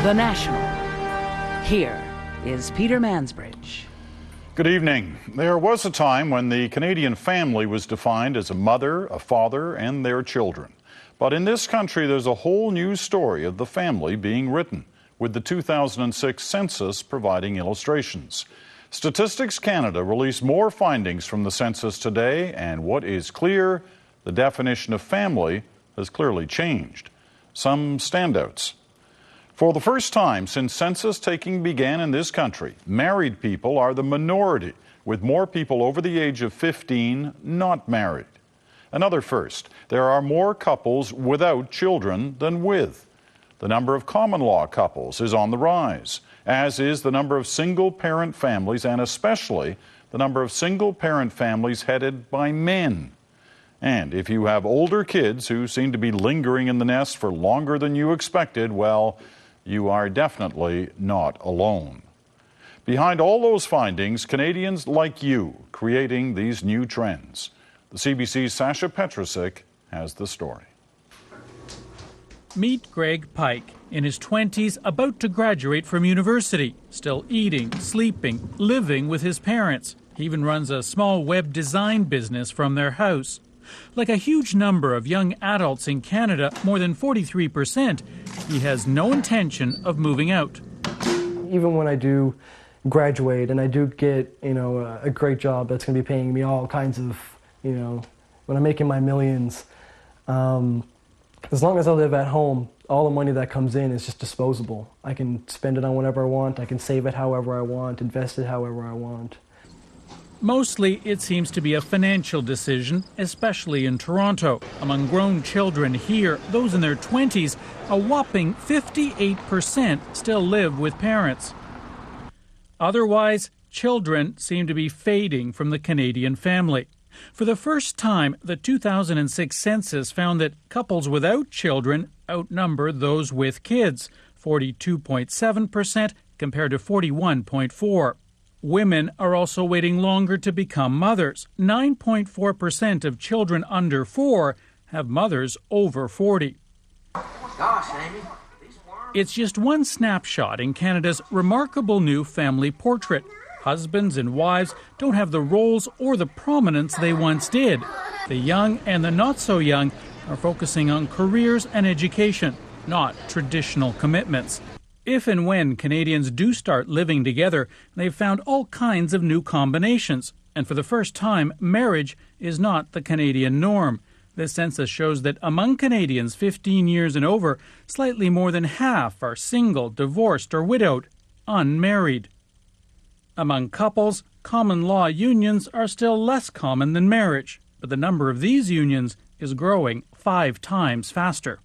The National. Here is Peter Mansbridge. Good evening. There was a time when the Canadian family was defined as a mother, a father, and their children. But in this country, there's a whole new story of the family being written, with the 2006 census providing illustrations. Statistics Canada released more findings from the census today, and what is clear, the definition of family has clearly changed. Some standouts. For the first time since census taking began in this country, married people are the minority, with more people over the age of 15 not married. Another first, there are more couples without children than with. The number of common law couples is on the rise, as is the number of single-parent families, and especially the number of single-parent families headed by men. And if you have older kids who seem to be lingering in the nest for longer than you expected, well, you are definitely not alone. Behind all those findings, Canadians like you creating these new trends. The CBC's Sasha Petrusik has the story. Meet Greg Pike, in his 20s, about to graduate from university, still eating, sleeping, living with his parents. He even runs a small web design business from their house. Like a huge number of young adults in Canada, more than 43%, he has no intention of moving out. Even when I do graduate and I do get, a great job that's going to be paying me all kinds of, when I'm making my millions, as long as I live at home, all the money that comes in is just disposable. I can spend it on whatever I want, I can save it however I want, invest it however I want. Mostly, it seems to be a financial decision, especially in Toronto. Among grown children here, those in their 20s, a whopping 58% still live with parents. Otherwise, children seem to be fading from the Canadian family. For the first time, the 2006 census found that couples without children outnumber those with kids, 42.7% compared to 41.4%. Women are also waiting longer to become mothers. 9.4% of children under 4 have mothers over 40. Gosh, Amy. It's just one snapshot in Canada's remarkable new family portrait. Husbands and wives don't have the roles or the prominence they once did. The young and the not so young are focusing on careers and education, not traditional commitments. If and when Canadians do start living together, they've found all kinds of new combinations. And for the first time, marriage is not the Canadian norm. This census shows that among Canadians 15 years and over, slightly more than half are single, divorced, or widowed, unmarried. Among couples, common law unions are still less common than marriage, but the number of these unions is growing 5 times faster.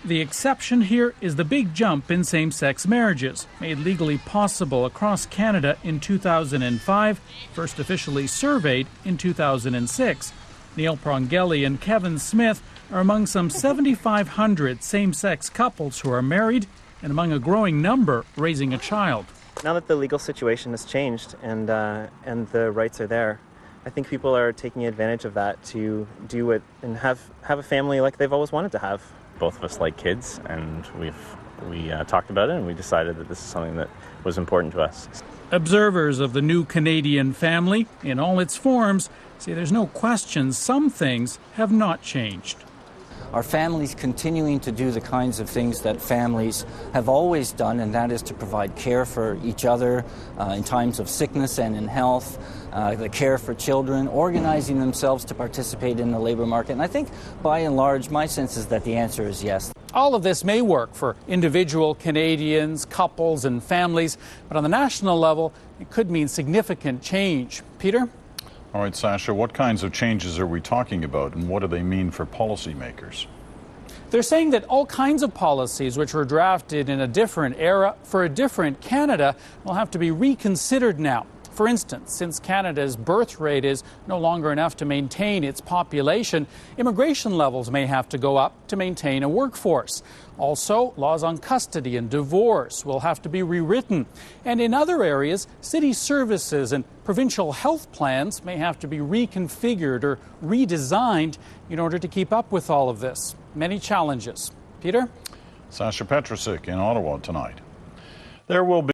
The exception here is the big jump in same-sex marriages, made legally possible across Canada in 2005, first officially surveyed in 2006. Neil Prongelli and Kevin Smith are among some 7,500 same-sex couples who are married and among a growing number raising a child. Now that the legal situation has changed and the rights are there, I think people are taking advantage of that to do it and have a family like they've always wanted to have. Both of us like kids, and we talked about it, and we decided that this is something that was important to us. Observers of the new Canadian family, in all its forms, say there's no question some things have not changed. Our families continuing to do the kinds of things that families have always done, and that is to provide care for each other in times of sickness and in health, the care for children, organizing themselves to participate in the labor market. And I think, by and large, my sense is that the answer is yes. All of this may work for individual Canadians, couples, and families, but on the national level, it could mean significant change. Peter? All right, Sasha, what kinds of changes are we talking about, and what do they mean for policymakers? They're saying that all kinds of policies which were drafted in a different era for a different Canada will have to be reconsidered now. For instance, since Canada's birth rate is no longer enough to maintain its population, immigration levels may have to go up to maintain a workforce. Also, laws on custody and divorce will have to be rewritten. And in other areas, city services and provincial health plans may have to be reconfigured or redesigned in order to keep up with all of this. Many challenges. Peter? Sasha Petrosic in Ottawa tonight. There will be